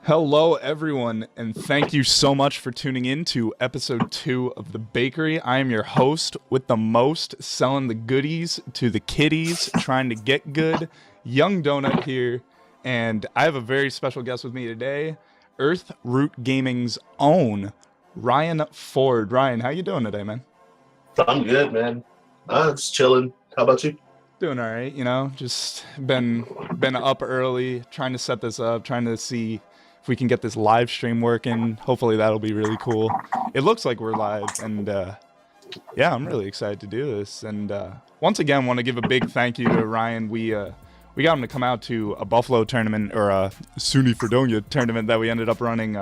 Hello, everyone, and thank you so much for tuning in to episode 2 of The Bakery. I am your host with the most, selling the goodies to the kiddies, trying to get good, Young Donut here, and I have a very special guest with me today, EarthRoot Gaming's own Ryan Ford. Ryan, how you doing today, man? I'm good, man. Just chilling. How about you? Doing all right, just been up early, trying to set this up, trying to see if we can get this live stream working. Hopefully that'll be really cool. It looks like we're live, and yeah, I'm really excited to do this. And once again, want to give a big thank you to Ryan. We got him to come out to a Buffalo tournament, or a SUNY Fredonia tournament that we ended up running,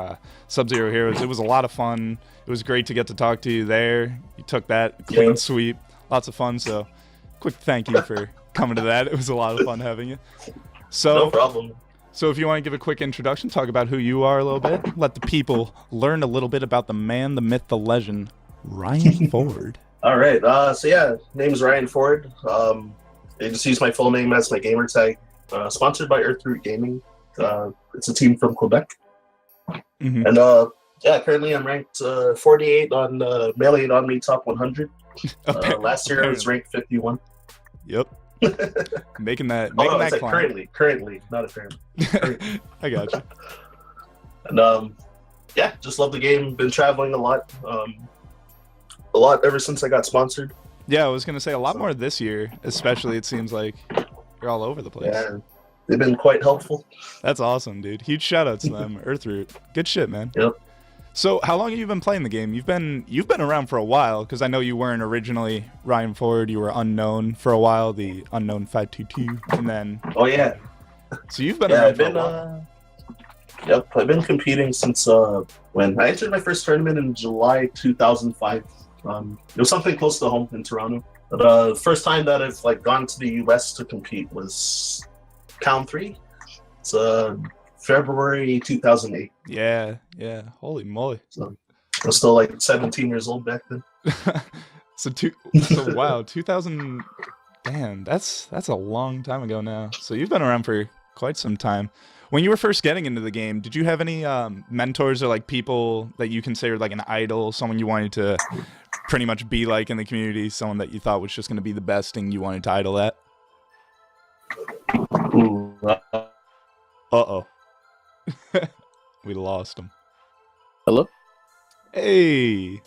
Sub-Zero Heroes. It was a lot of fun. It was great to get to talk to you there. You took that clean sweep. Lots of fun, so quick thank you for coming to that. It was a lot of fun having you. So, no problem. So if you want to give a quick introduction, talk about who you are a little bit, let the people learn a little bit about the man, the myth, the legend, Ryan Ford. All right. So yeah, name is Ryan Ford. They just use my full name as my gamer tag. Sponsored by EarthRoot Gaming. It's a team from Quebec. Mm-hmm. And yeah, currently I'm ranked 48 on Melee on Me Top 100. Last year I was ranked 51. Yep. making that climb. Currently, not apparently. I got you. And yeah, just love the game. Been traveling a lot ever since I got sponsored. Yeah, I was gonna say a lot more this year, especially. It seems like you're all over the place. Yeah, they've been quite helpful. That's awesome, dude. Huge shout out to them, EarthRoot. Good shit, man. Yep. So, how long have you been playing the game? You've been around for a while, because I know you weren't originally Ryan Ford. You were unknown for a while, the unknown 522, and then. Oh yeah. So you've been around for a while. Yep, I've been competing since when I entered my first tournament in July 2005. It was something close to home in Toronto. But the first time that I've gone to the US to compete was Count 3. It's February 2008. Yeah. Holy moly. So I was still 17 years old back then. So wow, 2000. Damn, that's a long time ago now. So you've been around for quite some time. When you were first getting into the game, did you have any mentors or people that you considered an idol, someone you wanted to pretty much be like in the community, someone that you thought was just going to be the best thing you wanted to idol at? Ooh, Uh-oh. We lost him. Hello? Hey.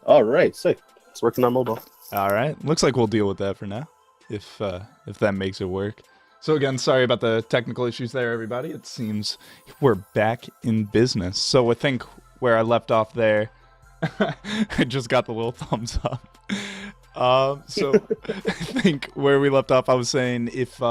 All right, sick. It's working on mobile. All right. Looks like we'll deal with that for now, if that makes it work. So again, sorry about the technical issues there, everybody. It seems we're back in business. So I think where I left off there, I just got the little thumbs up. So I think where we left off, I was saying if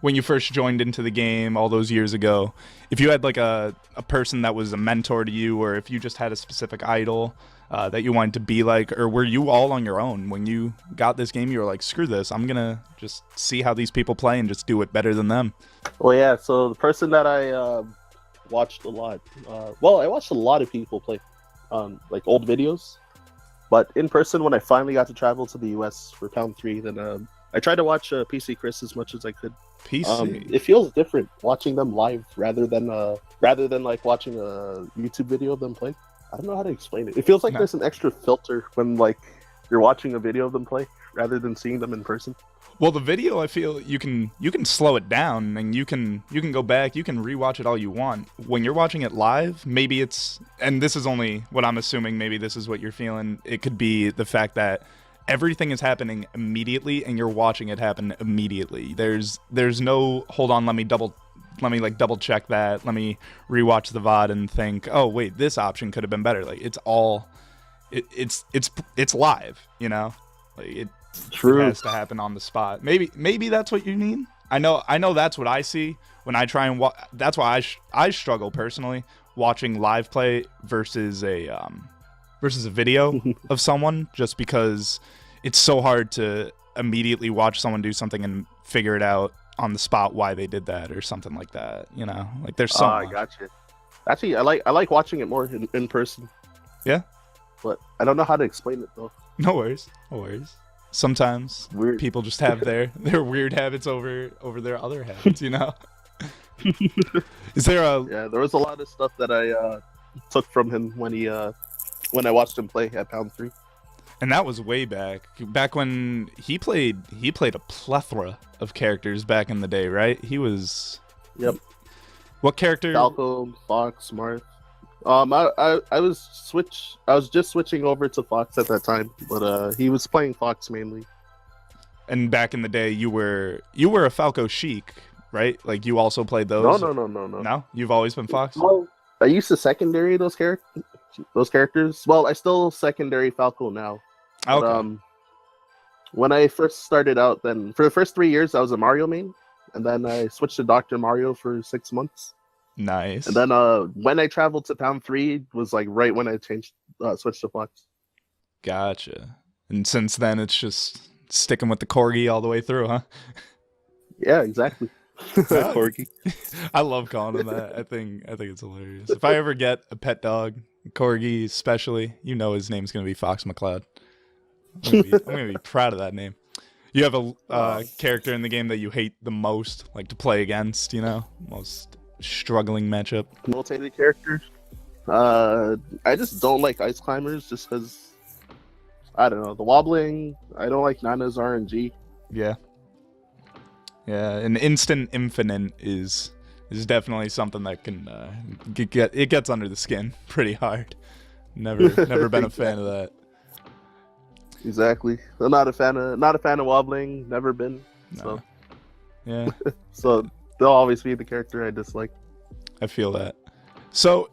when you first joined into the game all those years ago, if you had a person that was a mentor to you, or if you just had a specific idol that you wanted to be like, or were you all on your own when you got this game? You were like, screw this, I'm gonna just see how these people play and just do it better than them. Well, yeah, so the person that I watched a lot, I watched a lot of people play old videos, but in person, when I finally got to travel to the US for Pound 3, then I tried to watch PC Chris as much as I could. PC? It feels different watching them live rather than watching a YouTube video of them play. I don't know how to explain it. It feels like there's an extra filter when you're watching a video of them play rather than seeing them in person. Well, the video, I feel you can slow it down, and you can go back, you can rewatch it all you want. When you're watching it live, maybe it's, and this is only what I'm assuming, maybe this is what you're feeling. It could be the fact that everything is happening immediately, and you're watching it happen immediately. There's no hold on, let me double check that, let me rewatch the VOD and think, oh wait, this option could have been better. It's all it's live, it has to happen on the spot. Maybe that's what you need. I know that's what I see when I try and that's why I struggle personally watching live play versus a video of someone, just because it's so hard to immediately watch someone do something and figure it out on the spot why they did that or something like that. There's so much. I gotcha. Actually, I like watching it more in person. Yeah, but I don't know how to explain it though. No worries. Sometimes weird people just have their weird habits over their other habits. Is there a Yeah, there was a lot of stuff that I took from him when I watched him play at Pound 3. And that was way back when he played a plethora of characters back in the day, right? He was Yep. What character? Falco, Fox, Marth. I was just switching over to Fox at that time, but he was playing Fox mainly. And back in the day, you were a Falco Sheik, right? Like you also played those. No. No, you've always been Fox. Well, I used to secondary those characters. Well, I still secondary Falco now. Okay. But, when I first started out, then for the first 3 years, I was a Mario main, and then I switched to Dr. Mario for 6 months. Nice. And then when I traveled to Pound 3 was like right when I switched to Fox. Gotcha. And since then, it's just sticking with the corgi all the way through, huh? Yeah, exactly. Corgi. I love calling him that. I think it's hilarious. If I ever get a pet dog, corgi especially, you know his name's gonna be Fox McCloud. I'm gonna be proud of that name. You have a character in the game that you hate the most, like to play against, you know? Most struggling matchup. Rotated character. I just don't like ice climbers just because, I don't know, the wobbling. I don't like Nana's RNG. Yeah. Yeah, an instant infinite is definitely something that can it gets under the skin pretty hard. Never been a fan of that. Exactly. I'm not a fan of wobbling. Never been. No. So Yeah. so they'll always be the character I dislike. I feel that. So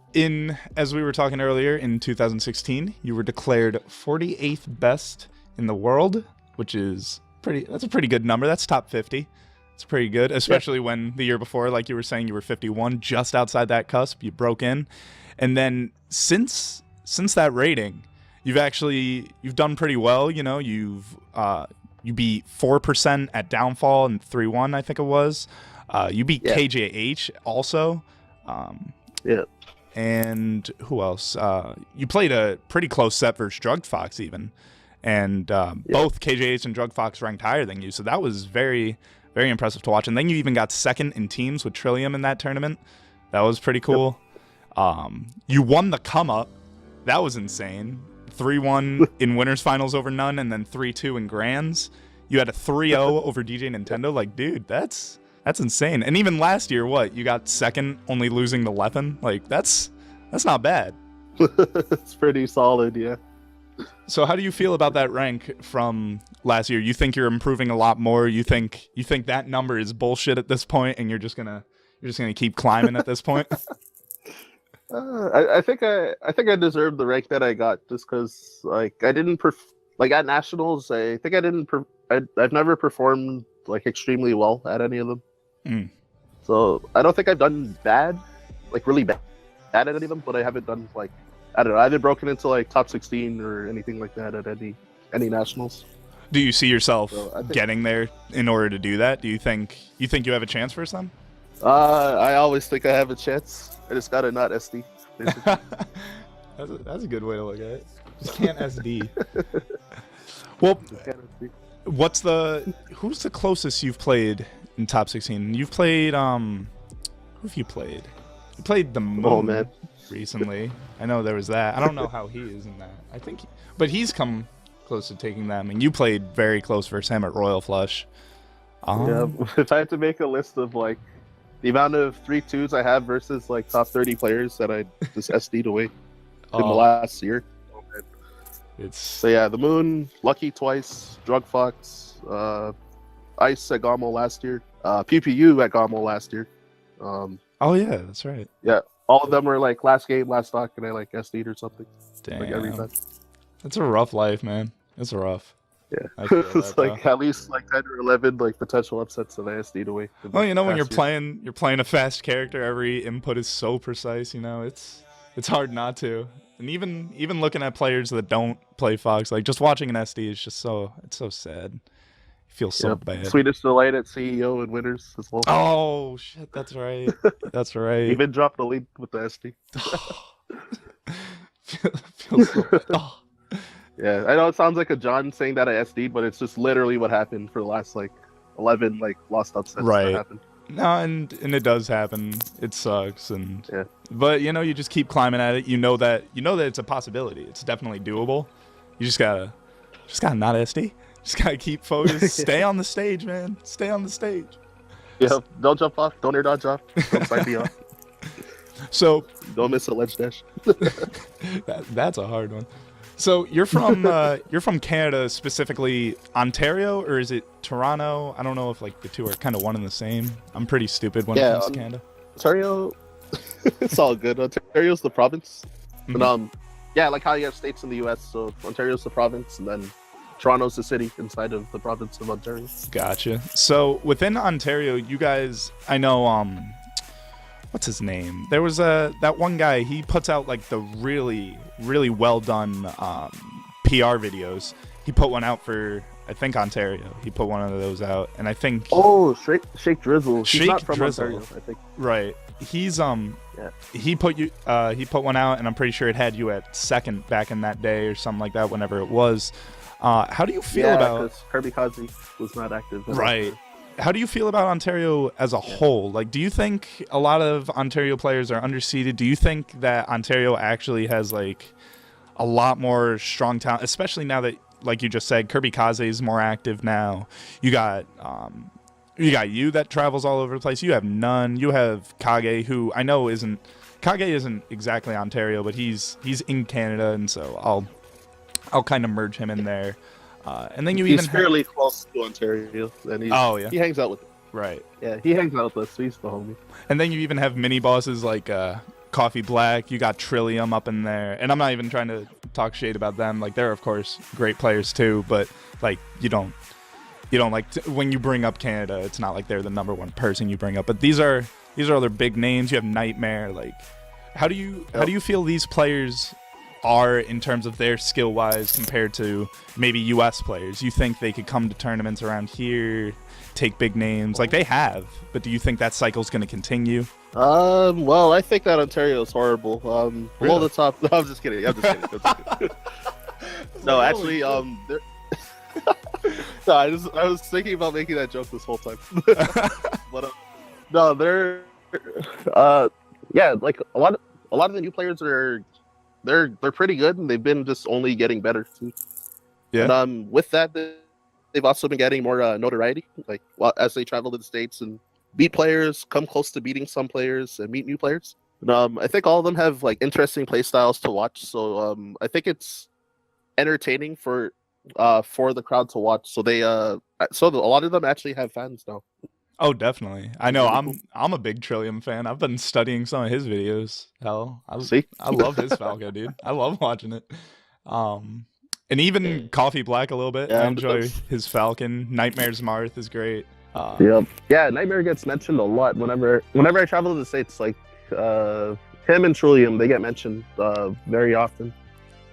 as we were talking earlier, in 2016, you were declared 48th best in the world, which is that's a pretty good number. That's top 50. It's pretty good, especially when the year before, like you were saying, you were 51, just outside that cusp. You broke in. And then since that rating, you've done pretty well, you know. You beat 4% at Downfall and 3-1, I think it was. You beat KJH also. Yeah. And who else? You played a pretty close set versus Drug Fox even. And both KJH and Drug Fox ranked higher than you. So that was very, very impressive to watch. And then you even got second in teams with Trillium in that tournament. That was pretty cool. Yep. You won the come up. That was insane. 3-1 in winners finals over None, and then 3-2 in grands. You had a 3-0 over DJ Nintendo. Like, dude, that's insane. And even last year, you got second, only losing to Leffen? Like, that's not bad. It's pretty solid, yeah. So how do you feel about that rank from last year? You think you're improving a lot more? You think that number is bullshit at this point, and you're just gonna keep climbing at this point? I think I deserved the rank that I got just because like I didn't like at nationals. I think I've never performed like extremely well at any of them. So I don't think I've done bad, like really bad at any of them. But I haven't done like, I don't know, I haven't broken into like top 16 or anything like that at any nationals. Do you see yourself getting there in order to do that? Do you think you have a chance for some? I always think I have a chance. I just gotta not SD. That's a good way to look at it. Just can't SD. Well, who's the closest you've played in top 16? You've played who have you played? You played the MioM recently. I know there was that. I don't know how he is in that. I think but he's come close to taking them, and you played very close versus him at Royal Flush. Yeah, if I had to make a list of like the amount of 3-2s I have versus like top 30 players that I just SD'd away in the last year. So yeah, the Moon, Lucky twice, Drug Fox, Ice at Gommel last year, PPU at Gommel last year. Oh yeah, that's right. Yeah, all of them were like last game, last stock, and I like SD'd or something. Damn. Like every time. That's a rough life, man. It's rough. Yeah, it's like at least like 10 or 11 like potential upsets that I SD'd away. Well, you know, when you're playing a fast character, every input is so precise. You know, it's hard not to. And even looking at players that don't play Fox, like just watching an SD is just so sad. You feel so bad. Swedish Delight at CEO and winners as well. Oh shit, that's right. That's right. Even dropped the lead with the SD. Feels so bad. Oh. Yeah, I know it sounds like a John saying that I SD'd, but it's just literally what happened for the last like 11 like lost upsets that happened. No, and it does happen. It sucks, and Yeah. but you just keep climbing at it. You know that it's a possibility. It's definitely doable. You just gotta not SD. Just gotta keep focused. Stay on the stage, man. Stay on the stage. Yeah, don't jump off. Don't air dodge off. Don't side B off. So Don't miss a ledge dash. that's a hard one. So you're from Canada, specifically Ontario, or is it Toronto? I don't know if like the two are kind of one and the same. I'm pretty stupid when it comes to Canada. Ontario, it's all good. Ontario's the province, Mhm. and yeah, like how you have states in the U.S. So Ontario's the province, and then Toronto's the city inside of the province of Ontario. Gotcha. So within Ontario, you guys, I know, what's his name? There was that one guy. He puts out like the really, really well done PR videos. He put one out for, I think, Ontario. He put one of those out, and I think Shake Drizzle. He's Shake not from Drizzle. Ontario, I think. right. He's Yeah. he put one out, and I'm pretty sure it had you at second back in that day or something like that. Whenever it was, how do you feel about? Because Kirby Kazi was not active. Right. How do you feel about Ontario as a whole? Like, do you think a lot of Ontario players are underseeded? Do you think that Ontario actually has like a lot more strong talent, especially now that, like you just said, Kirby Kaze is more active now. You got you that travels all over the place. You have none. You have Kage, who I know isn't exactly Ontario, but he's in Canada, and so I'll kind of merge him in there. And then He's fairly close to Ontario, and he hangs out with. Right. Yeah, he hangs out with us. So he's the homie. And then you even have mini bosses like Coffee Black. You got Trillium up in there, and I'm not even trying to talk shade about them. Like, they're of course great players too, but like you don't like when you bring up Canada, it's not like they're the number one person you bring up. But these are other big names. You have Nightmare. Like, how do you feel these players are in terms of their skill wise compared to maybe US players? You think they could come to tournaments around here, take big names like they have, but do you think that cycle's going to continue? Well, I think that Ontario is horrible. Below Really? the top. No, I'm just kidding. No, actually, no, I was thinking about making that joke this whole time. But no, they're yeah, like a lot of the new players they're pretty good, and they've been just only getting better too. Yeah. And with that, they've also been getting more notoriety, like as they travel to the States and beat players, come close to beating some players, and meet new players. And, I think all of them have like interesting play styles to watch. So I think it's entertaining for the crowd to watch. So a lot of them actually have fans now. Oh, definitely. I know. I'm a big Trillium fan. I've been studying some of his videos. Hell, I love his Falco, dude. I love watching it. And even Coffee Black a little bit. Yeah, I enjoy his Falcon. Nightmare's Marth is great. Yep. Yeah, Nightmare gets mentioned a lot whenever I travel to the States. Like him and Trillium, they get mentioned very often.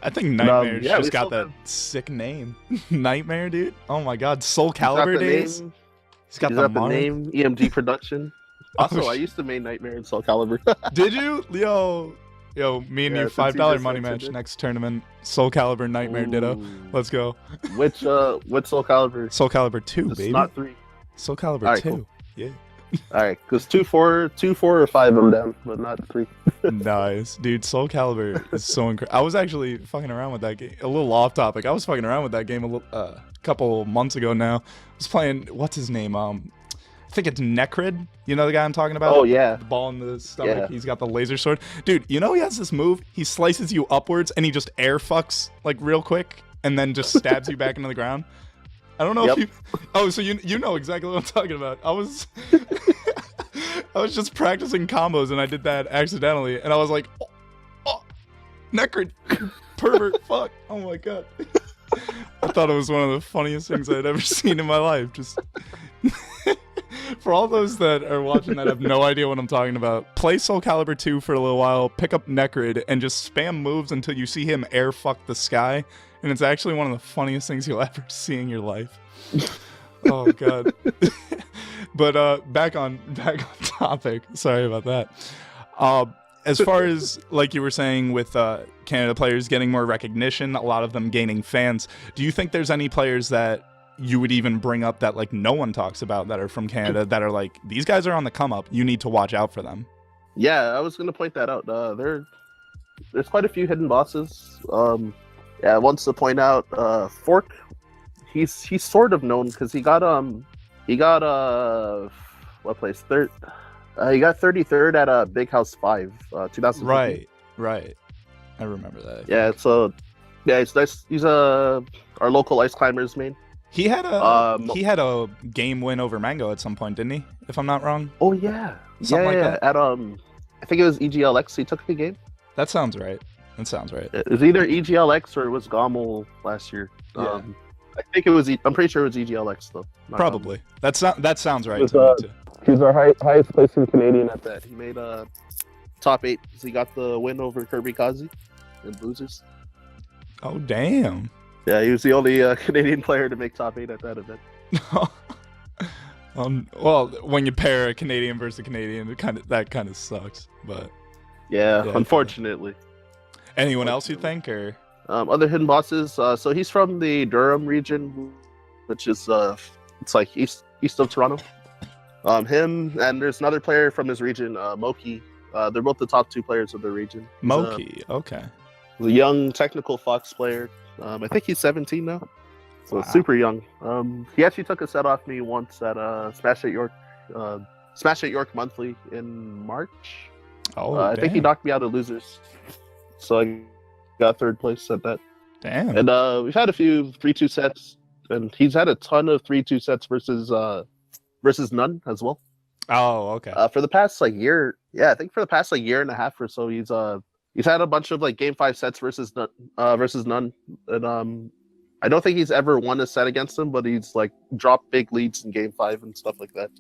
I think Nightmare's yeah, just got that sick name. Nightmare, dude. Oh my god. Soul Calibur days. He's got the name, EMG production. Also, Oh, I used to main Nightmare in Soul Calibur. Did you? Yo, me and you, since you $5 just money mentioned match it. next tournament. Soul Calibur Nightmare Ditto. Ooh. Let's go. Which Soul Calibur? Soul Calibur 2, It's baby. not 3. Soul Calibur Alright, 2. cool. Yeah. Alright, because 2, 4, or 5 I'm down, but not 3. Nice. Dude, Soul Calibur is so incredible. I was actually fucking around with that game. A little off topic. I was fucking around with that game a couple months ago now. I was playing, what's his name? I think it's Necrid. You know the guy I'm talking about? Oh, yeah. The ball in the stomach. Yeah. He's got the laser sword. Dude, you know he has this move? He slices you upwards and he just air fucks like real quick and then just stabs you back into the ground. I don't know if you... Oh, so you know exactly what I'm talking about. I was just practicing combos and I did that accidentally and I was like, oh Necrid, pervert, fuck. Oh my god. I thought it was one of the funniest things I'd ever seen in my life. Just... For all those that are watching that have no idea what I'm talking about, play Soul Calibur 2 for a little while, pick up Necrid, and just spam moves until you see him air fuck the sky, and it's actually one of the funniest things you'll ever see in your life. Oh god. But back on topic. Sorry about that. As far as like you were saying with Canada players getting more recognition, a lot of them gaining fans, do you think there's any players that you would even bring up that like no one talks about that are from Canada that are like, these guys are on the come up. You need to watch out for them. Yeah, I was gonna point that out. There's quite a few hidden bosses. Yeah, I want to point out Fork. He's sort of known because he got what place? Third. He got 33rd at Big House 5, 2015. Right. I remember that. Yeah, so yeah, it's nice. He's our local ice climbers main. He had a game win over Mango at some point, didn't he? If I'm not wrong. Oh yeah, Something like that. At I think it was EGLX. He took the game. That sounds right. It was either EGLX or it was Gommel last year. Yeah. I think it was. I'm pretty sure it was EGLX though. Probably. That sounds right was, to me too. He was our highest placing Canadian at that. He made top 8 because he got the win over Kirby Kazi and losers. Oh damn. Yeah, he was the only Canadian player to make top 8 at that event. Well, when you pair a Canadian versus a Canadian, that kind of sucks. But yeah, unfortunately. Anyone else you think, or other hidden bosses? So he's from the Durham region, which is it's like east of Toronto. Him and there's another player from his region, Moki. They're both the top 2 players of the region. Moki, okay. He's a young technical Fox player. I think he's 17 now, so Wow. super young. He actually took a set off me once at Smash at York Monthly in March. Oh, I think he knocked me out of losers, so I got 3rd place at that. Damn. And we've had a few 3-2 sets, and he's had a ton of 3-2 sets versus none as well. Oh, okay. For the past year, I think for the past year and a half or so, he's had a bunch of game 5 sets versus none, and I don't think he's ever won a set against him, but he's dropped big leads in game 5 and stuff like that.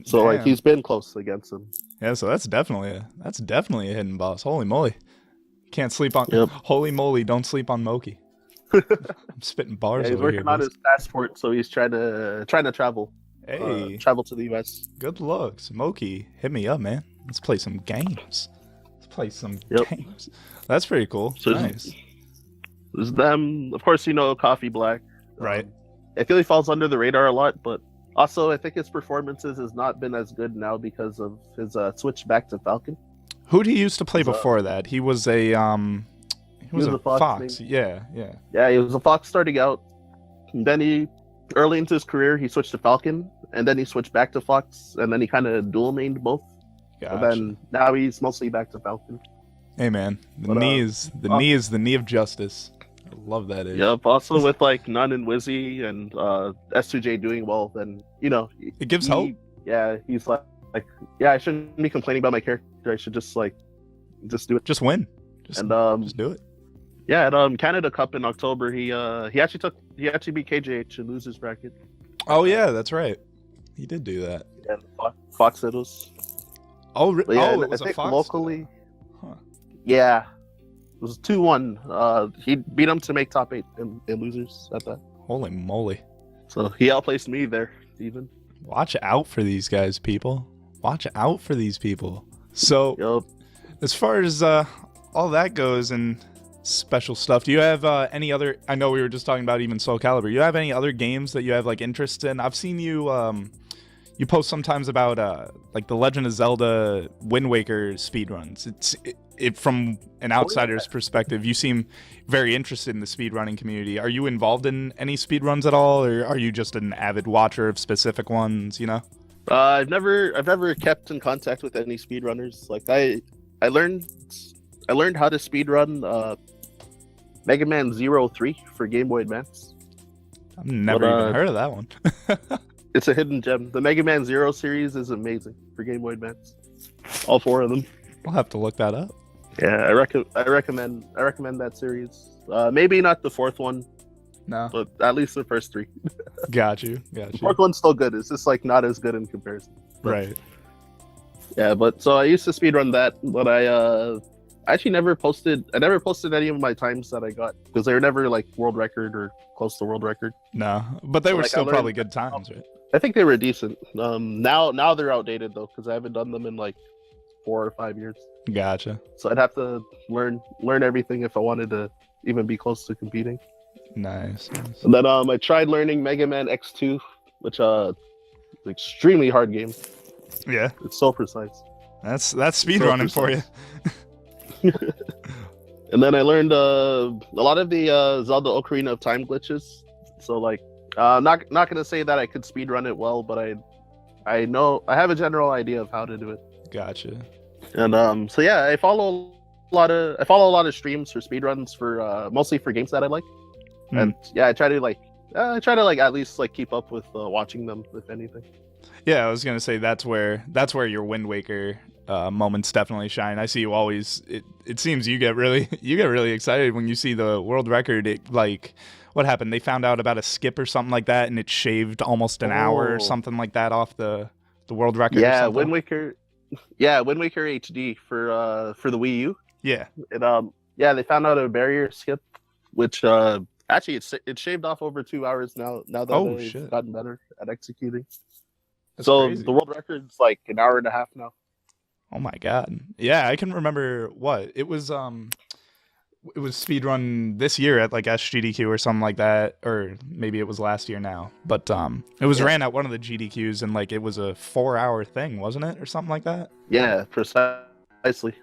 So Damn. he's been close against him. Yeah, so that's definitely a hidden boss. Holy moly. Can't sleep on Yep. Holy moly, don't sleep on Moki. I'm spitting bars Yeah, he's over working here. on boys. his passport, so he's trying to travel. Hey, Travel to the US. good looks. Moki, hit me up, man. Let's play some games. Yep. Games. That's pretty cool. So Nice. There's them, of course, Coffee Black. Right. I feel he falls under the radar a lot, but also I think his performances has not been as good now because of his switch back to Falcon. Who did he used to play before that? He was a he was a Fox. maybe. Yeah. Yeah, he was a Fox starting out. And then early into his career, he switched to Falcon, and then he switched back to Fox, and then he kind of dual mained both. Gotcha. And then now he's mostly back to Falcon. Hey man, the knee is the knee of justice. I love that. Yep. Also with Nun and Wizzy and S2J doing well, then It gives hope. Yeah, he's like I shouldn't be complaining about my character. I should just do it. Just win. Just do it. Yeah, at Canada Cup in October, he actually beat KJH in losers bracket. Oh yeah, that's right. He did do that. And Fox it was. Oh, Yeah, it was I a think Fox. locally. Huh. Yeah, it was 2-1. He beat him to make top 8 in losers at that. Holy moly! So he outplaced me there, even. Watch out for these guys, people. Watch out for these people. So, Yep. as far as all that goes and special stuff, do you have any other? I know we were just talking about even Soul Calibur. You have any other games that you have interest in? I've seen you you post sometimes about the Legend of Zelda Wind Waker speedruns. It from an outsider's perspective, you seem very interested in the speedrunning community. Are you involved in any speedruns at all, or are you just an avid watcher of specific ones? I've never kept in contact with any speedrunners. I learned how to speedrun Mega Man 03 for Game Boy Advance. I've never even heard of that one. It's a hidden gem. The Mega Man 0 series is amazing for Game Boy Advance. All 4 of them. We'll have to look that up. Yeah, I recommend that series. Maybe not the 4th one, No, but at least the first 3. got you. The 4th one's still good. It's just not as good in comparison. But, Right. Yeah, but so I used to speedrun that, but I actually never posted. I never posted any of my times that I got because they were never world record or close to world record. No, but they were I still learned- probably good times, right? I think they were decent. Now they're outdated though because I haven't done them in 4 or 5 years. Gotcha. So I'd have to learn everything if I wanted to even be close to competing. Nice. And then I tried learning Mega Man X2, which extremely hard game. Yeah, It's so precise. that's speedrunning for you. And then I learned a lot of the Zelda Ocarina of Time glitches. So like, not gonna say that I could speedrun it well, but I know I have a general idea of how to do it. Gotcha. And so yeah, I follow a lot of streams for speedruns for mostly for games that I like. And yeah, I try to at least like keep up with watching them, if anything. Yeah, I was gonna say that's where your Wind Waker moments definitely shine. I see you always. It seems you get really excited when you see the world record. It like, what happened? They found out about a skip or something like that, and it shaved almost an hour or something like that off the world record. Yeah, or something. Wind Waker. Yeah, Wind Waker HD for the Wii U. Yeah. And yeah, they found out a barrier skip, which actually it shaved off over 2 hours now that they've gotten better at executing. That's so crazy. The world record's like an hour and a half now. Oh my god. Yeah, I can remember what it was. It was speedrun this year at like SGDQ or something like that, or maybe it was last year now. But it was ran at one of the GDQs, and like it was a 4-hour thing, wasn't it, or something like that? Yeah, precisely.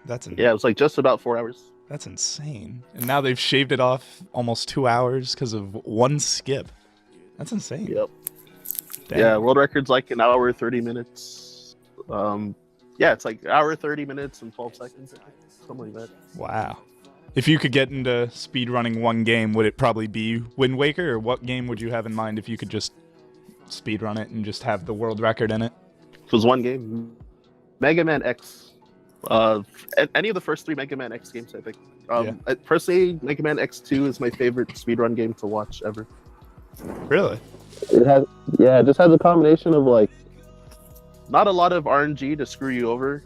Yeah, it was like just about 4 hours. That's insane. And now they've shaved it off almost 2 hours because of one skip. That's insane. Yep. Dang. Yeah, world record's like an hour 30 minutes. Yeah, it's like hour 30 minutes and 12 seconds, something like that. Wow. If you could get into speedrunning one game, would it probably be Wind Waker, or what game would you have in mind if you could just speedrun it and just have the world record in it? It was one game. Mega Man X. Any of the first 3 Mega Man X games, I think. Personally, Mega Man X2 is my favorite speedrun game to watch ever. Really? It just has a combination of like not a lot of RNG to screw you over.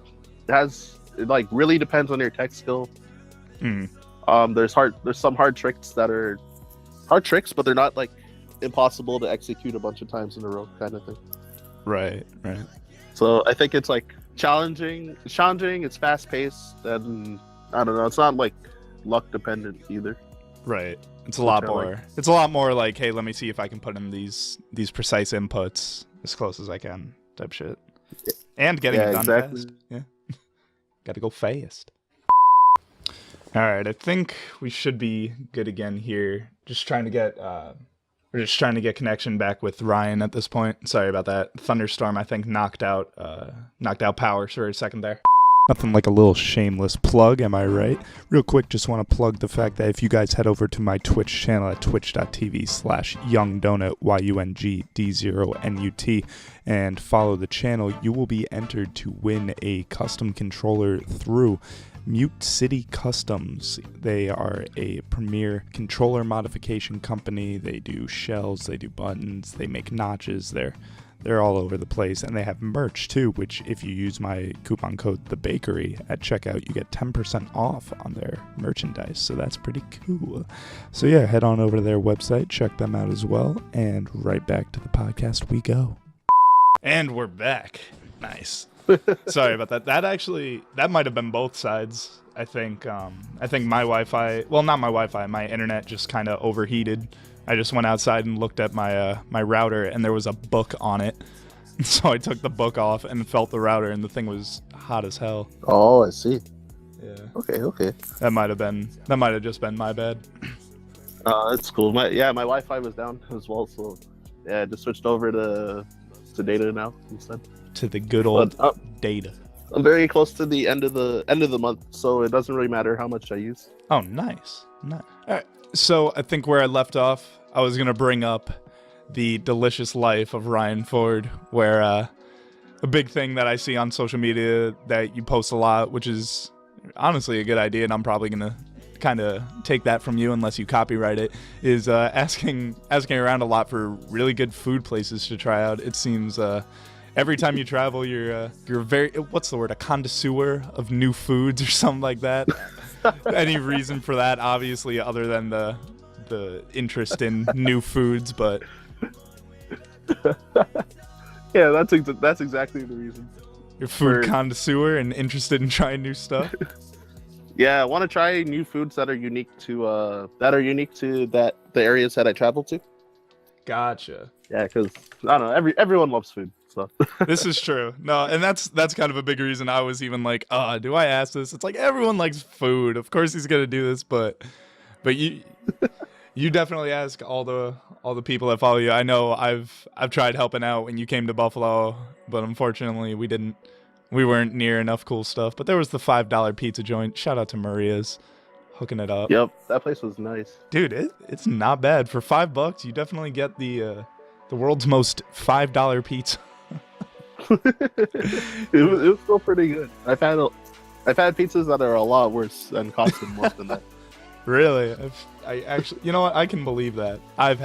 It like really depends on your tech skill. There's some hard tricks that are hard tricks, but they're not like impossible to execute a bunch of times in a row, kind of thing. Right. So I think it's like challenging. It's fast paced, and I don't know. It's not like luck dependent either. Right. It's a lot more. It's a lot more like, hey, let me see if I can put in these precise inputs as close as I can, type shit. And getting it done fast. Yeah. Got to go fast. All right, I think we should be good again here. Just trying to get connection back with Ryan at this point. Sorry about that. Thunderstorm, I think, knocked out power for a second there. Nothing like a little shameless plug, am I right? Real quick, just want to plug the fact that if you guys head over to my Twitch channel at twitch.tv/YoungDonut, YUNGD0nut, and follow the channel, you will be entered to win a custom controller through Mute City Customs. They are a premier controller modification company. They do shells, they do buttons, they make notches. They're all over the place, and they have merch too, which if you use my coupon code THEBAKERY at checkout, you get 10% off on their merchandise, so that's pretty cool. So yeah, head on over to their website, check them out as well, and right back to the podcast we go. And we're back. Nice. Sorry about that. That might have been both sides. I think my Wi-Fi, well, not my Wi-Fi, my internet just kind of overheated. I just went outside and looked at my my router, and there was a book on it. So I took the book off and felt the router, and the thing was hot as hell. Oh, I see. Yeah. Okay. That might have just been my bad. That's cool. My Wi-Fi was down as well, so yeah, I just switched over to data now instead. To the good old data. I'm very close to the end of the month, so it doesn't really matter how much I use. Oh, nice. All right. So I think where I left off, I was gonna bring up the delicious life of Ryan Ford, where a big thing that I see on social media that you post a lot, which is honestly a good idea, and I'm probably gonna kind of take that from you unless you copyright it, is asking around a lot for really good food places to try out. It seems every time you travel, you're very, what's the word, a connoisseur of new foods or something like that. Any reason for that, obviously, other than the interest in new foods, but yeah, that's exactly the reason. You're food connoisseur and interested in trying new stuff. Yeah, I want to try new foods that are unique to the areas that I travel to. Gotcha. Yeah, because I don't know, everyone loves food. So This is true. No, and that's kind of a big reason I was even like, do I ask this? It's like everyone likes food. Of course he's gonna do this, but you definitely ask all the people that follow you. I know I've tried helping out when you came to Buffalo, but unfortunately we weren't near enough cool stuff. But there was the $5 pizza joint. Shout out to Maria's, hooking it up. Yep, that place was nice. Dude, it's not bad. For $5, you definitely get the world's most $5 pizza. it was still pretty good. I've had pizzas that are a lot worse and costing more than that. Really? I actually, you know what? I can believe that. I've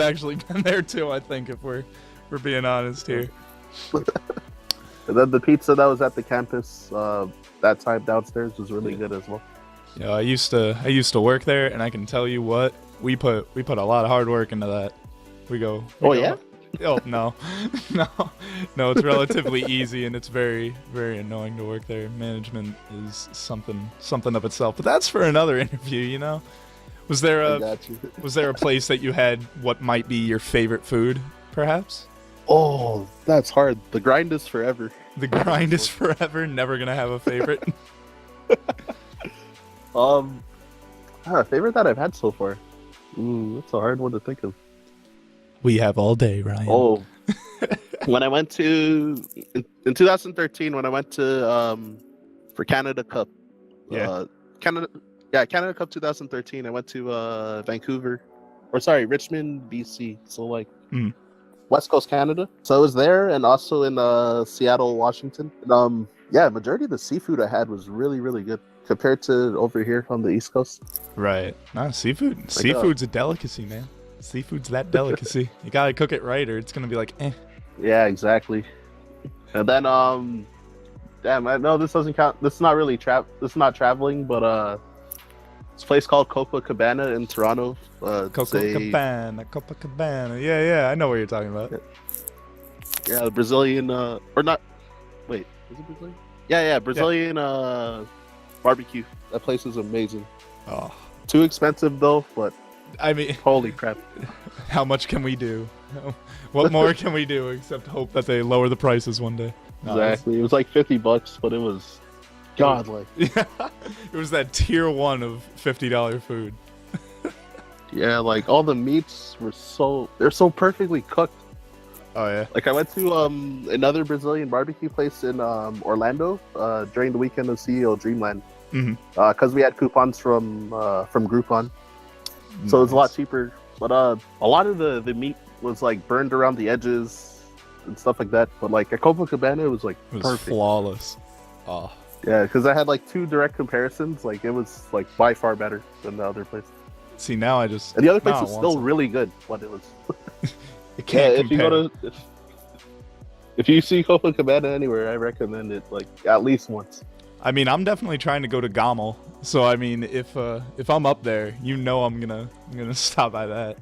actually been there too. I think if we're being honest here. And then the pizza that was at the campus that time downstairs was really good as well. You know, I used to work there, and I can tell you what, we put a lot of hard work into that. We go. Yeah? Oh no, no! It's relatively easy, and it's very, very annoying to work there. Management is something of itself, but that's for another interview. You know, was there a place that you had what might be your favorite food, perhaps? Oh, that's hard. The grind is forever. The grind is forever. Never gonna have a favorite. Favorite that I've had so far. That's a hard one to think of. We have all day, Ryan. Oh, when I went to in 2013, when I went to for Canada Cup, Canada Cup 2013, I went to Richmond, BC. So like West Coast Canada. So I was there, and also in Seattle, Washington. And, majority of the seafood I had was really, really good compared to over here on the East Coast. Right. No, seafood's a delicacy, man. Seafood's that delicacy. You gotta cook it right, or it's gonna be like, eh. Yeah, exactly. And then, I know this doesn't count. This is not really This is not traveling, but it's a place called Copacabana in Toronto. Copacabana. Yeah, I know what you're talking about. Yeah, the Brazilian, or not. Wait, is it Brazilian? Yeah, Brazilian barbecue. That place is amazing. Oh, too expensive though, but. I mean, holy crap. How much can we do? What more can we do except hope that they lower the prices one day? Exactly. It was like $50, but it was godlike. Yeah. It was that tier 1 of $50 food. Yeah, like all the meats they're so perfectly cooked. Oh yeah. Like I went to another Brazilian barbecue place in Orlando during the weekend of CEO Dreamland. Because we had coupons from Groupon. So it was a lot cheaper, but a lot of the meat was like burned around the edges and stuff like that. But like at Copacabana, it was perfect, flawless. Oh yeah, because I had like 2 direct comparisons. Like it was like by far better than the other place. See, now and the other place was still really good, but it was. It can't if compare. If you see Copacabana anywhere, I recommend it like at least once. I mean, I'm definitely trying to go to Gamel, so I mean, if I'm up there, you know, I'm gonna stop by that.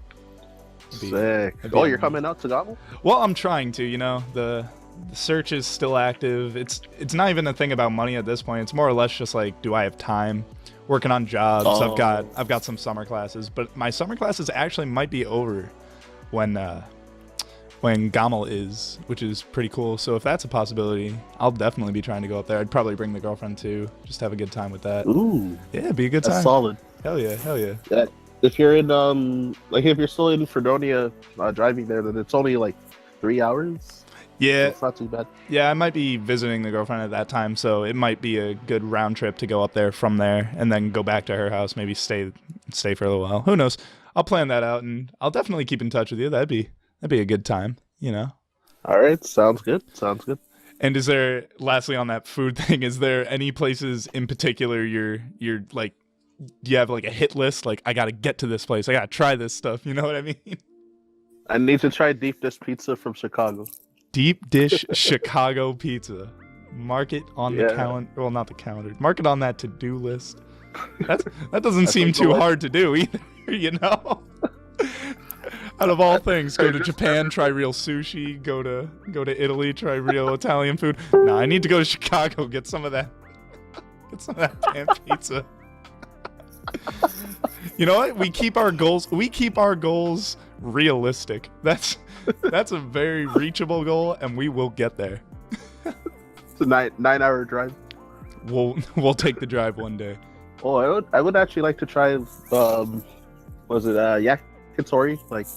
Sick. Oh, you're coming out to Gamel? Well, I'm trying to. You know, the search is still active. It's not even a thing about money at this point. It's more or less just like, do I have time? Working on jobs. Oh. I've got some summer classes, but my summer classes actually might be over when Gamel is, which is pretty cool. So if that's a possibility, I'll definitely be trying to go up there. I'd probably bring the girlfriend too, just have a good time with that. Ooh, yeah, it'd be a good time. That's solid. Hell yeah. Yeah. If you're in if you're still in Fredonia driving there, then it's only like 3 hours. Yeah, so it's not too bad. Yeah, I might be visiting the girlfriend at that time, so it might be a good round trip to go up there from there and then go back to her house. Maybe stay for a little while. Who knows? I'll plan that out, and I'll definitely keep in touch with you. That'd be a good time. You know. All right, sounds good. And is there, lastly on that food thing, is there any places in particular you're like, do you have like a hit list? Like, I gotta get to this place. I gotta try this stuff. You know what I mean? I need to try deep dish pizza from Chicago. Deep dish Chicago pizza. Mark it on the calendar. Well, not the calendar. Mark it on that to-do list. That doesn't seem too hard to do either. You know. Out of all things, go to Japan, try real sushi. Go to Italy, try real Italian food. No, I need to go to Chicago, get some of that get some of that pan pizza. You know what? We keep our goals realistic. That's a very reachable goal, and we will get there. It's a 9-hour drive. We'll take the drive one day. Oh, I would actually like to try yakitori, like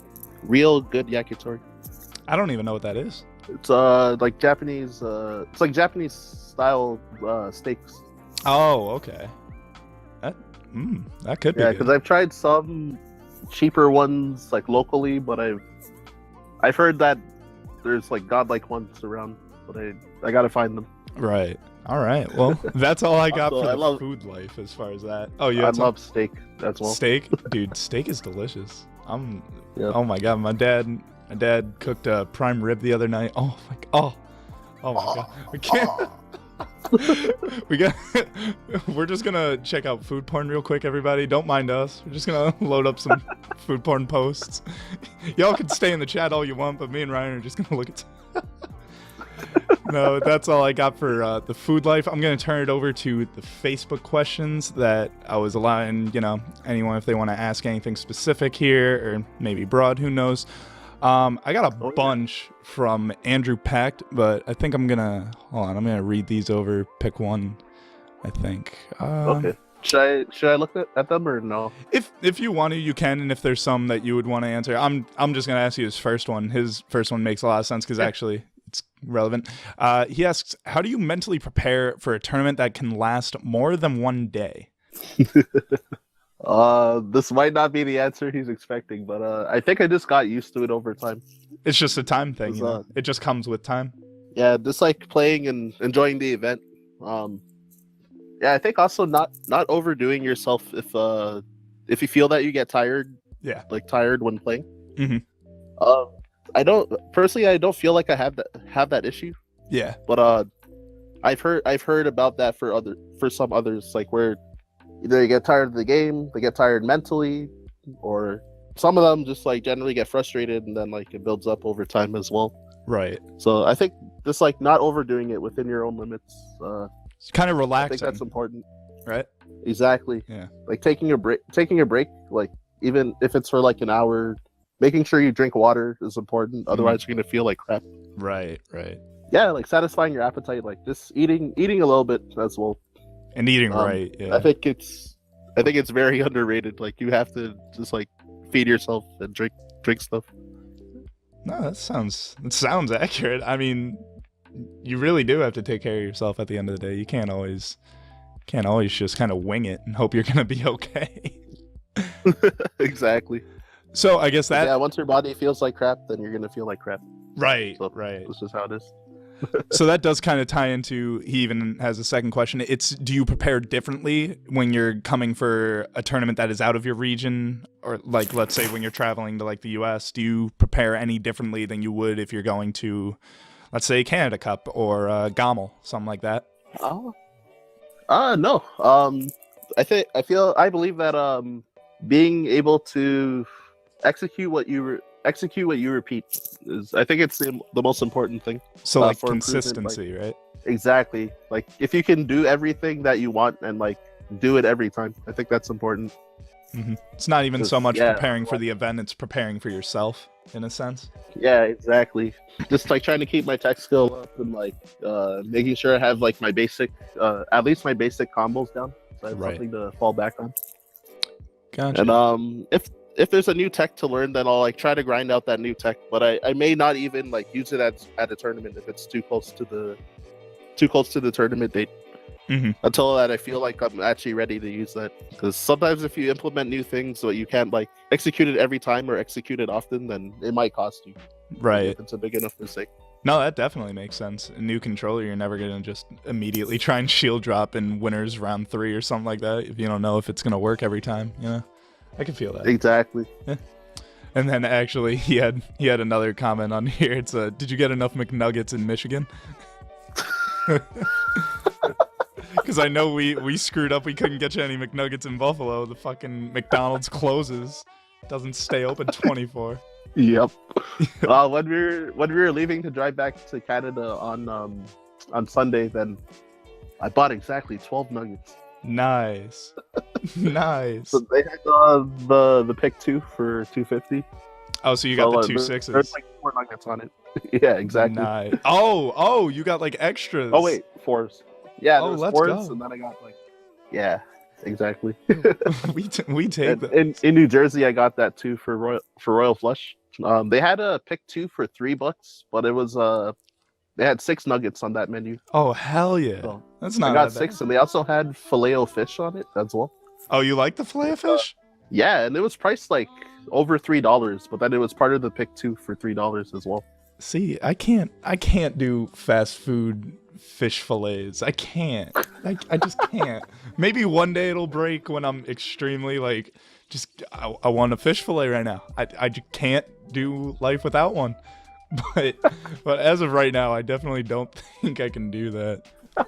real good yakitori. I don't even know what that is. It's like Japanese it's like Japanese style steaks. Oh, okay. That could be. Yeah, because I've tried some cheaper ones like locally, but I've heard that there's like godlike ones around, but I gotta find them. Right. All right. Well, that's all I got Also, for I the love- food life as far as that. Oh, yeah. I love steak as well. Steak, dude. Steak is delicious. Yep. Oh my god, my dad cooked a prime rib the other night. Oh my god. We can't. We're just gonna check out food porn real quick, everybody. Don't mind us. We're just gonna load up some food porn posts. Y'all can stay in the chat all you want, but me and Ryan are just gonna look at. No, that's all I got for the food life. I'm gonna turn it over to the Facebook questions that I was allowing, anyone if they want to ask anything specific here or maybe broad, who knows. I got a bunch from Andrew Pact, but I think I'm gonna read these over, pick one, I think. Okay. Should I look at them or no? If you want to, you can, and if there's some that you would want to answer, I'm just gonna ask you his first one. His first one makes a lot of sense because actually it's relevant. He asks, how do you mentally prepare for a tournament that can last more than one day? This might not be the answer he's expecting, but I think I just got used to it over time. It's just a time thing. It just comes with time. Yeah, just like playing and enjoying the event. Yeah, I think also not overdoing yourself if you feel that you get tired. Yeah, like tired when playing. Mm-hmm. I don't feel like I have that issue. Yeah, but I've heard about that for some others, like where either they get tired of the game, they get tired mentally, or some of them just like generally get frustrated and then like it builds up over time as well. Right. So I think just like not overdoing it within your own limits. It's kind of relaxing. I think that's important. Right. Exactly. Yeah. Like taking a break, like even if it's for like an hour, making sure you drink water is important. Otherwise, you're gonna feel like crap. Right. Right. Yeah, like satisfying your appetite, like just eating a little bit as well. And eating right. Yeah. I think it's very underrated. Like you have to just like feed yourself and drink stuff. No, that sounds accurate. I mean, you really do have to take care of yourself at the end of the day. You can't always just kind of wing it and hope you're gonna be okay. Exactly. So I guess that once your body feels like crap, then you're gonna feel like crap. Right. So right. This is how it is. So that does kind of tie into, he even has a second question. It's, do you prepare differently when you're coming for a tournament that is out of your region? Or like, let's say when you're traveling to like the US, do you prepare any differently than you would if you're going to, let's say, Canada Cup or GOML, something like that? No. I believe that being able to execute what you repeat is, I think it's the most important thing. So like consistency, right? Exactly. Like if you can do everything that you want and like do it every time, I think that's important. Mm-hmm. It's not even so much preparing for the event, it's preparing for yourself in a sense. Yeah, exactly. Just like trying to keep my tech skill up and like making sure I have like my basic, at least my basic combos down, so I have something to fall back on. Gotcha. And if there's a new tech to learn, then I'll like try to grind out that new tech, but I may not even like use it at a tournament if it's too close to the tournament date. Mm-hmm. Until that I feel like I'm actually ready to use that, because sometimes if you implement new things but you can't like execute it every time or execute it often, then it might cost you. Right. If it's a big enough mistake. No, that definitely makes sense. A new controller, you're never going to just immediately try and shield drop in winners round 3 or something like that if you don't know if it's going to work every time, you know? I can feel that. Exactly. Yeah. And then actually he had another comment on here. It's did you get enough McNuggets in Michigan? Because I know we screwed up. We couldn't get you any McNuggets in Buffalo. The fucking McDonald's closes. Doesn't stay open 24. Yep. When we were leaving to drive back to Canada on Sunday, then I bought exactly 12 nuggets. Nice. Nice. So they had the pick 2 for $2.50. Oh, so you got the two There's sixes. like 4 nuggets on it. Yeah, exactly. Nice. Oh, you got like extras. Oh wait, 4s. Yeah, Oh, there's let's 4s, go. and then I got like. Yeah, exactly. we take that. In New Jersey, I got that too for Royal Flush. They had a pick 2 for $3, but it was they had 6 nuggets on that menu. Oh hell yeah, So, that's not. I got that 6, bad. and they also had filet-o-fish on it as well. Oh, you like the fillet of fish? Yeah, and it was priced like over $3, but then it was part of the pick 2 for $3 as well. See, I can't do fast food fish fillets. I can't. I just can't. Maybe one day it'll break when I'm extremely like, I want a fish fillet right now. I just can't do life without one. But as of right now, I definitely don't think I can do that. I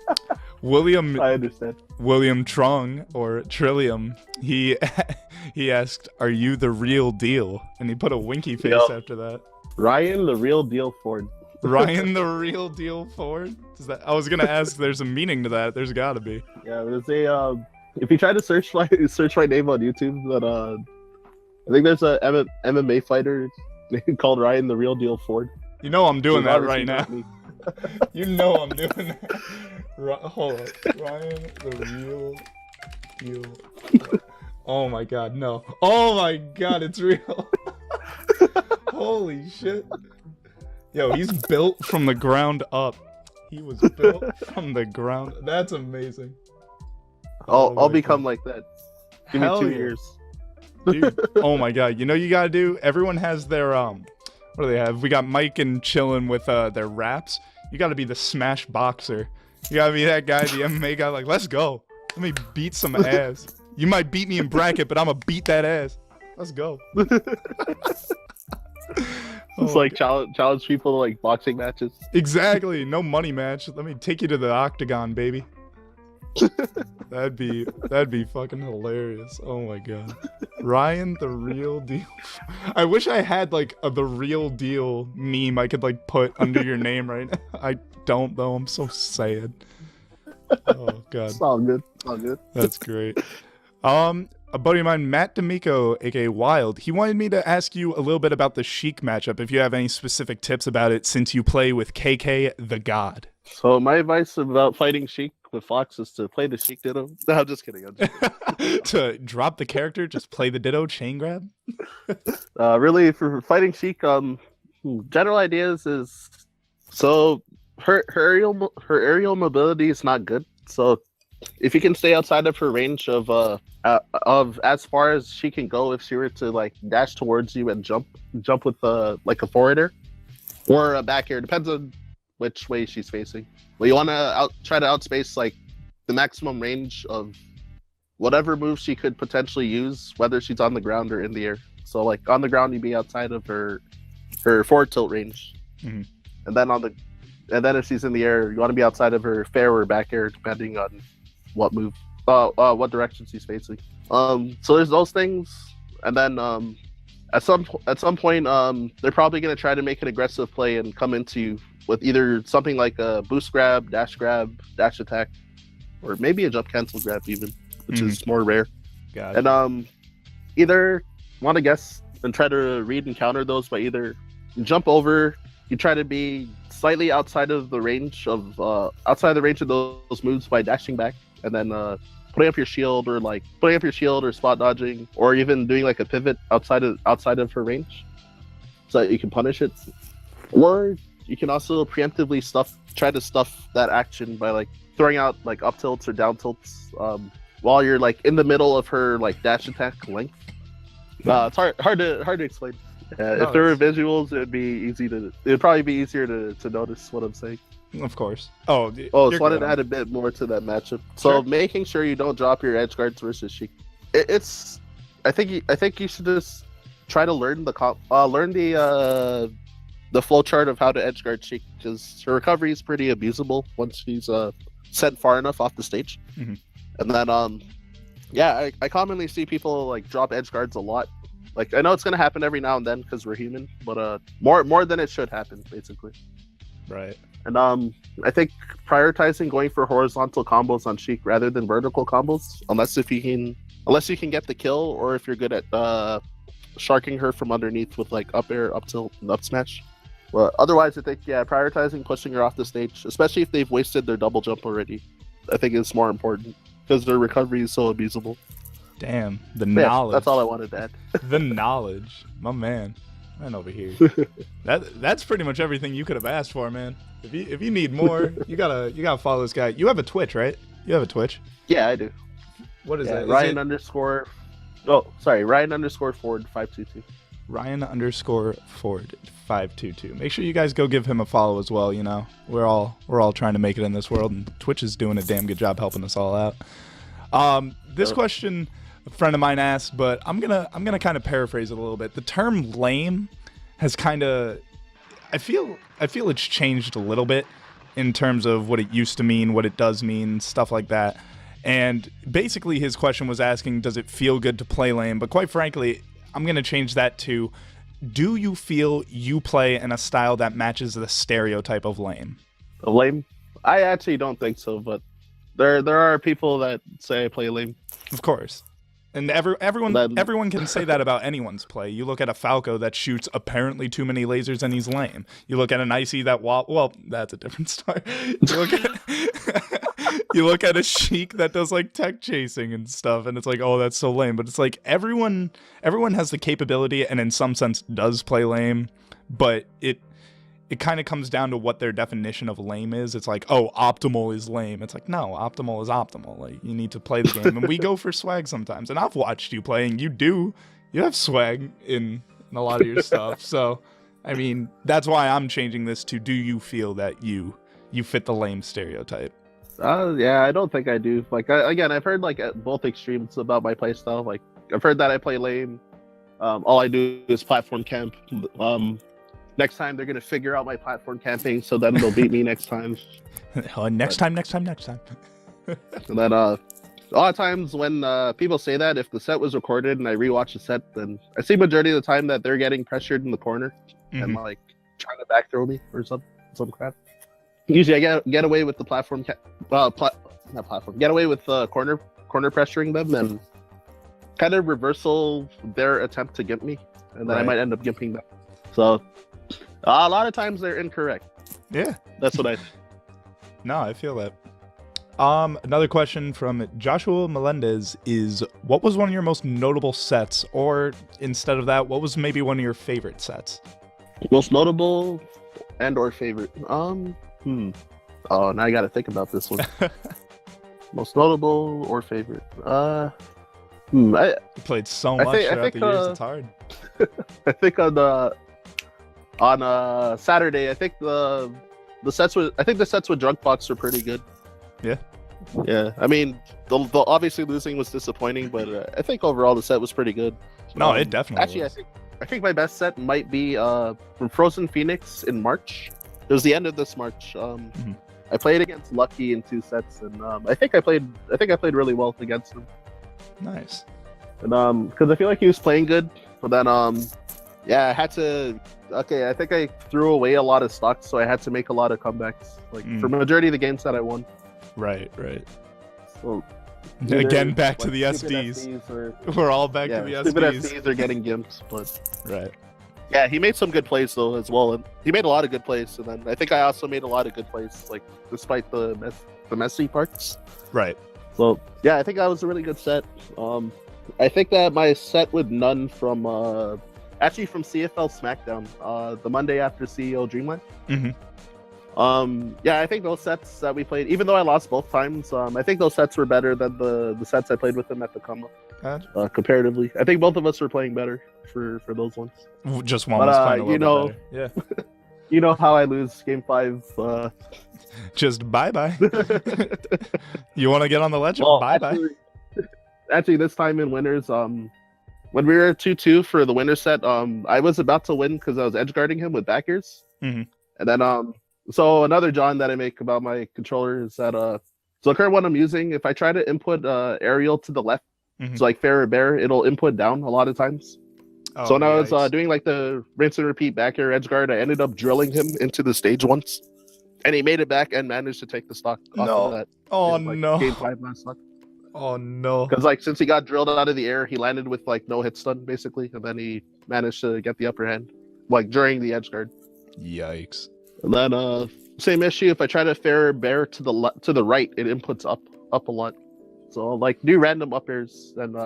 understand. William Trung or Trillium, he asked, "Are you the real deal?" And he put a winky face after that. Ryan, the real deal Ford. Ryan, the real deal Ford. Is that? I was gonna ask. There's a meaning to that. There's got to be. Yeah, there's a if you try to search my name on YouTube, that I think there's a MMA fighter called Ryan, the real deal Ford. You know I'm doing So that obviously right now. not me. You know I'm doing that. Hold on. Ryan, the real deal. Oh my god, no. Oh my god, it's real. Holy shit. Yo, he's built from the ground up. He was built from the ground. That's amazing. I'll my become God. like that. Give Hell me 2 yeah. years. Dude, oh my god. You know you gotta do? Everyone has their, what do they have? We got Mike and chilling with their raps. You gotta be the smash boxer. You gotta be that guy, the MMA guy, like, let's go. Let me beat some ass. You might beat me in bracket, but I'm gonna beat that ass. Let's go. It's like challenge people to like boxing matches. Exactly. No money match. Let me take you to the octagon, baby. That'd be fucking hilarious. Oh my god. Ryan, the real deal. I wish I had like the real deal meme I could like put under your name right now. I don't though. I'm so sad. Oh god. It's all good. It's all good. That's great. A buddy of mine, Matt D'Amico, aka Wild, he wanted me to ask you a little bit about the Sheik matchup, if you have any specific tips about it, since you play with KK the God. So my advice about fighting Sheik with Fox is to play the Sheik Ditto. No, I'm just kidding. To drop the character, just play the Ditto chain grab? Really, for fighting Sheik, general ideas is so her aerial mobility is not good. So if you can stay outside of her range of as far as she can go, if she were to like dash towards you and jump with like a forwarder or a back air, depends on which way she's facing. But you want to try to outspace like the maximum range of whatever move she could potentially use, whether she's on the ground or in the air. So like on the ground, you'd be outside of her forward tilt range, and then if she's in the air, you want to be outside of her fair or back air, depending on what move, what direction she's facing. So there's those things, and then at some point, they're probably gonna try to make an aggressive play and come into you with either something like a boost grab, dash attack, or maybe a jump cancel grab even, which is more rare. Got it. And either want to guess and try to read and counter those by either jump over, you try to be slightly outside of the range of those moves by dashing back, and then putting up your shield or spot dodging, or even doing like a pivot outside of her range, so that you can punish it. Or you can also preemptively try to stuff that action by like throwing out like up tilts or down tilts while you're like in the middle of her like dash attack length. It's hard to explain. If there were visuals, it'd probably be easier to notice what I'm saying. Of course. Oh, just wanted to add a bit more to that matchup. So making sure you don't drop your edge guards versus Sheik. I think you should just try to learn the flow chart of how to edge guard Sheik, because her recovery is pretty abusable once she's sent far enough off the stage. And then I commonly see people like drop edge guards a lot. Like, I know it's gonna happen every now and then because we're human, but more than it should happen, basically. Right. And I think prioritizing going for horizontal combos on Sheik rather than vertical combos, unless you can get the kill, or if you're good at sharking her from underneath with like up air, up tilt, and up smash. Well, otherwise, I think prioritizing pushing her off the stage, especially if they've wasted their double jump already, I think is more important because their recovery is so abusable. Damn, the knowledge. That's all I wanted to add. The knowledge, my man. Man over here. That's pretty much everything you could have asked for, man. If you need more, you gotta follow this guy. You have a Twitch, right? You have a Twitch? Yeah, I do. What is that? Ryan underscore. Oh, sorry, Ryan underscore Ford 522. Ryan underscore Ford 522. Make sure you guys go give him a follow as well. You know, we're all trying to make it in this world, and Twitch is doing a damn good job helping us all out. This question a friend of mine asked, but I'm gonna kind of paraphrase it a little bit. The term lame has kind of, I feel it's changed a little bit in terms of what it used to mean, what it does mean, stuff like that. And basically his question was asking, does it feel good to play lame? But quite frankly, I'm going to change that to, do you feel you play in a style that matches the stereotype of lame? Lame? I actually don't think so, but there are people that say I play lame. Of course. And everyone can say that about anyone's play. You look at a Falco that shoots apparently too many lasers and he's lame. You look at an Iceys that well, that's a different story. You look at a Sheik that does like tech chasing and stuff, and it's like, oh, that's so lame. But it's like everyone has the capability, and in some sense does play lame, but it kind of comes down to what their definition of lame is. It's like, oh, optimal is lame. It's like, no, optimal is optimal. Like, you need to play the game, and we go for swag sometimes. And I've watched you play, and you have swag in a lot of your stuff. So, I mean, that's why I'm changing this to, do you feel that you fit the lame stereotype? Yeah, I don't think I do. Like, again, I've heard like at both extremes about my playstyle. Like, I've heard that I play lame. All I do is platform camp. Next time they're gonna figure out my platform camping, so then they'll beat me next time. Next time. And then a lot of times when people say that, if the set was recorded and I rewatch the set, then I see majority of the time that they're getting pressured in the corner and like trying to back throw me or some crap. Usually I get away with the platform get away with corner pressuring them and kind of reversal their attempt to gimp me, and then I might end up gimping them. So a lot of times they're incorrect. Yeah, that's what I think. No, I feel that. Another question from Joshua Melendez is, what was one of your most notable sets? Or instead of that, what was maybe one of your favorite sets? Most notable and or favorite? Oh, now I gotta think about this one. Most notable or favorite? I played so much throughout the years, it's hard. I think on Saturday, I think the sets with Drunk Box were pretty good. Yeah. I mean, the obviously losing was disappointing, but I think overall the set was pretty good. No, it definitely was. I think my best set might be from Frozen Phoenix in March. It was the end of this March. I played against Lucky in 2 sets, and I think I played really well against him. Nice. And because I feel like he was playing good, but then I had to. Okay, I think I threw away a lot of stocks, so I had to make a lot of comebacks. Like for majority of the games that I won. Right. So again, back to the SDs. We're all back to the SDs. Stupid SDs are getting gimped, but right. Yeah, he made some good plays though as well, and he made a lot of good plays. And then I think I also made a lot of good plays, like despite the messy parts. Right. So yeah, I think that was a really good set. I think that my set with none from actually from CFL SmackDown, the Monday after CEO Dreamland. I think those sets that we played, even though I lost both times, I think those sets were better than the sets I played with him at the Kama. Comparatively, I think both of us were playing better for those ones. Just one was playing a little bit better. Yeah. You know how I lose Game 5. Just bye-bye. You want to get on the legend? Well, bye-bye. Actually, this time in winners, when we were 2-2 for the winner set, I was about to win because I was edge guarding him with backers. And then, so another John that I make about my controller is that, so the current one I'm using, if I try to input aerial to the left, so like fair or bear, it'll input down a lot of times. So when I was doing like the rinse and repeat back air edge guard, I ended up drilling him into the stage once. And he made it back and managed to take the stock off No. of that. Oh in, like, no. Game 5 last stock. Oh no. Because like since he got drilled out of the air, he landed with like no hit stun basically, and then he managed to get the upper hand, like during the edge guard. Yikes. And then same issue. If I try to fair bear to the right, it inputs up a lot. So I'll, like do random up airs. And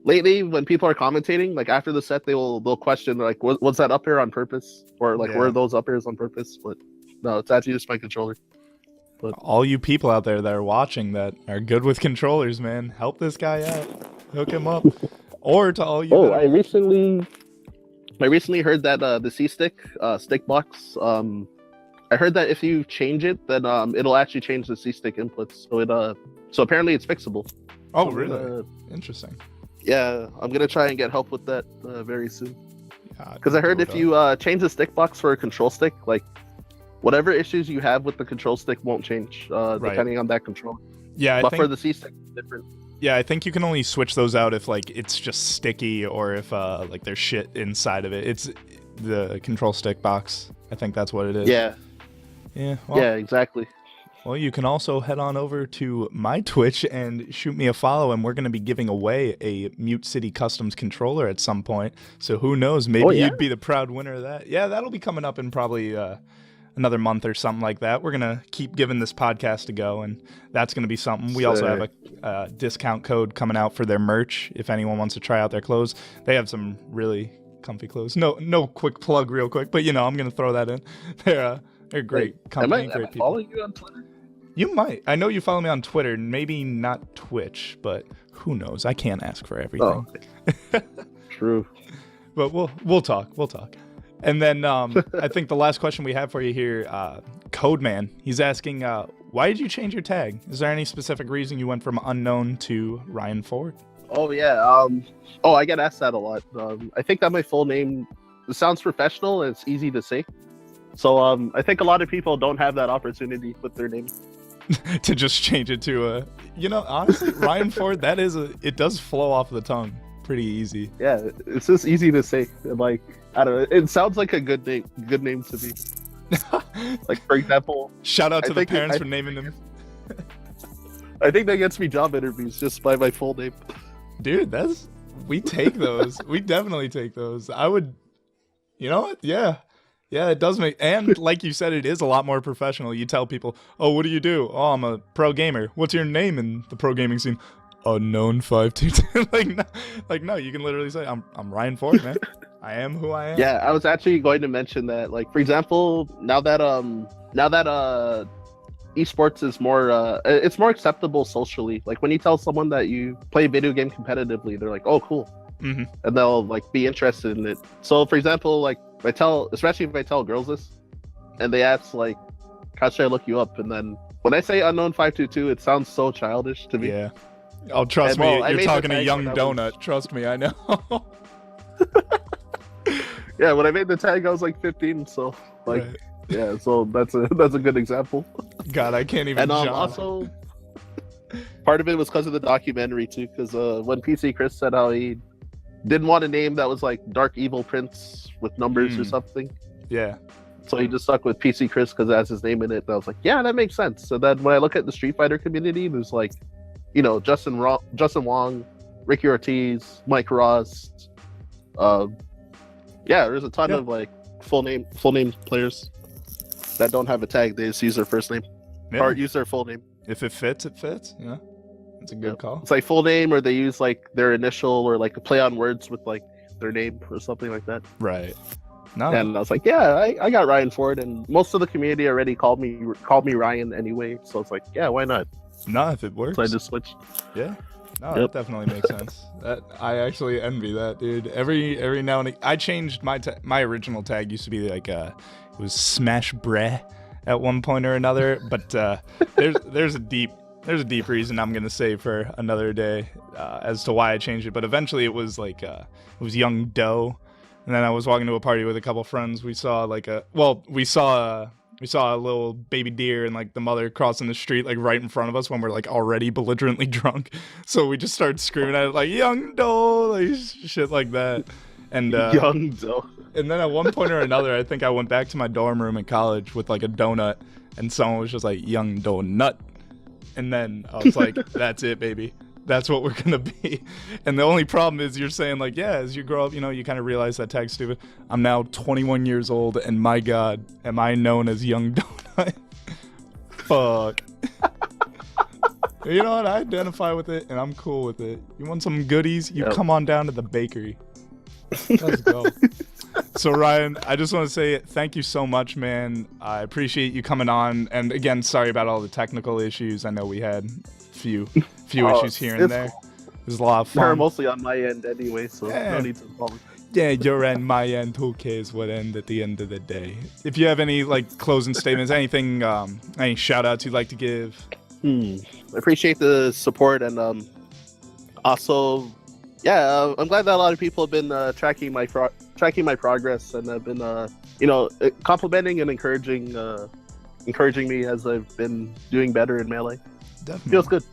lately, when people are commentating, like after the set, they'll question like, was that up air on purpose, or like were those up airs on purpose? But no, it's actually just my controller. But all you people out there that are watching that are good with controllers, man, help this guy out. Hook him up. Or to all you. Oh, I recently heard that the C stick stick box. I heard that if you change it, then it'll actually change the C stick inputs. So apparently it's fixable. Oh, So, really? Interesting. Yeah, I'm gonna try and get help with that very soon. Yeah, Because I heard if you change the stick box for a control stick, like whatever issues you have with the control stick won't change depending on that control. Yeah, but for the C stick, it's different. Yeah, I think you can only switch those out if like it's just sticky or if like there's shit inside of it. It's the control stick box. I think that's what it is. Yeah. Yeah. Well, Yeah, exactly. Well, you can also head on over to my Twitch and shoot me a follow, and we're going to be giving away a Mute City Customs controller at some point. So who knows? Maybe you'd be the proud winner of that. Yeah, that'll be coming up in probably another month or something like that. We're going to keep giving this podcast a go, and that's going to be something. We also have a discount code coming out for their merch if anyone wants to try out their clothes. They have some really comfy clothes. No quick plug real quick, but I'm going to throw that in. They're great company, great people. Follow you on Twitter? You might. I know you follow me on Twitter, maybe not Twitch, but who knows? I can't ask for everything. Oh, okay. True. But we'll talk. And then I think the last question we have for you here, Codeman, he's asking, why did you change your tag? Is there any specific reason you went from unknown to Ryan Ford? Oh yeah. I get asked that a lot. I think that my full name sounds professional and it's easy to say. So I think a lot of people don't have that opportunity with their name. To just change it to honestly, Ryan Ford, it does flow off the tongue pretty easy. Yeah, it's just easy to say. Like, I don't know, it sounds like a good name to me. Like, for example, shout out to the parents for naming him. I think that gets me job interviews just by my full name. Dude, we take those. We definitely take those. I would, you know what? Yeah, it does make, and like you said, it is a lot more professional. You tell people, oh, what do you do? Oh, I'm a pro gamer. What's your name in the pro gaming scene? Unknown 522. like no, you can literally say, I'm Ryan Ford, man. I am who I am. Yeah, I was actually going to mention that. Like, for example, now that esports is more it's more acceptable socially. Like, when you tell someone that you play video game competitively, they're like, oh, cool. Mm-hmm. And they'll like be interested in it. So for example, like especially if I tell girls this and they ask like, how should I look you up? And then when I say unknown 522, it sounds so childish to me. Yeah. Oh, trust me, you're talking to young donut. Trust me, I know. Yeah, when I made the tag, I was like 15, so like, right. Yeah, so that's a good example. God, I can't even. And also, part of it was because of the documentary too, because when PC Chris said how he didn't want a name that was like Dark Evil Prince with numbers or something. Yeah. So he just stuck with PC Chris because it has his name in it. And I was like, yeah, that makes sense. So then when I look at the Street Fighter community, there's like, Justin Wong, Ricky Ortiz, Mike Ross. There's a ton of like full name players that don't have a tag. They just use their first name or use their full name. If it fits, it fits. Yeah, it's a good call. It's like full name, or they use like their initial, or like a play on words with like their name or something like that. Right. No. And I was like, yeah, I got Ryan Ford, and most of the community already called me Ryan anyway. So it's like, yeah, why not? No, if it works. So I just switched. Yeah. No, that definitely makes sense. That I actually envy that, dude. Every now and again, I changed my original tag used to be like it was Smash Breh at one point or another, but there's a deep reason I'm gonna say for another day as to why I changed it. But eventually it was like it was Young Doe, and then I was walking to a party with a couple friends. We saw we saw a little baby deer and like the mother crossing the street like right in front of us when we're like already belligerently drunk. So we just started screaming at it like Young Doe, like shit like that. And Young Doe. And then at one point or another, I think I went back to my dorm room in college with like a donut, and someone was just like, "Young D0nut," and then I was like, "That's it, baby. That's what we're gonna be." And the only problem is you're saying like, yeah, as you grow up, you know, you kind of realize that tag's stupid. I'm now 21 years old, and my God, am I known as Young D0nut? Fuck. You know what? I identify with it, and I'm cool with it. You want some goodies? You come on down to the bakery. Let's go. So Ryan, I just want to say thank you so much, man. I appreciate you coming on. And again, sorry about all the technical issues. I know we had a few issues here and there. It was a lot of fun. They're mostly on my end anyway, so no need to apologize. Yeah, your end, my end. Who cares what end at the end of the day? If you have any like closing statements, anything, any shout outs you'd like to give? I appreciate the support, and also, yeah, I'm glad that a lot of people have been tracking my progress and have been, complimenting and encouraging me as I've been doing better in Melee. Definitely Feels good.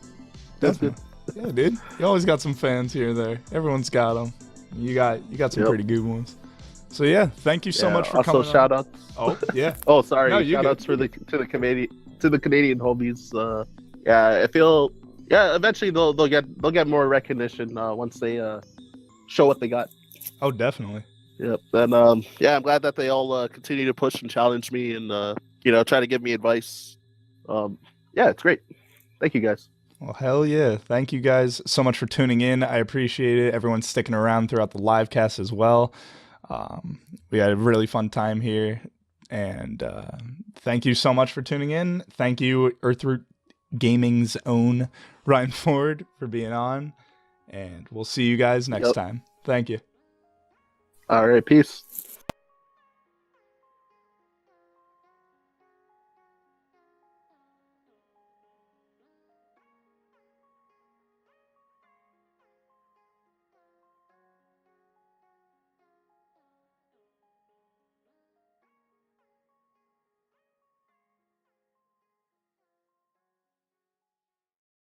Definitely. Yeah, dude. You always got some fans here and there. Everyone's got them. You got some pretty good ones. So yeah, thank you so much for coming. Also, shout outs. Oh yeah. Oh, sorry. No, shout outs to the Canadian homies. Yeah, I feel eventually they'll get more recognition once they show what they got. Oh, definitely. Yep. And I'm glad that they all continue to push and challenge me and try to give me advice. It's great. Thank you guys. Well, hell yeah. Thank you guys so much for tuning in. I appreciate it. Everyone's sticking around throughout the live cast as well. We had a really fun time here. And thank you so much for tuning in. Thank you, EarthRoot Gaming's own Ryan Ford, for being on. And we'll see you guys next time. Thank you. All right. Peace.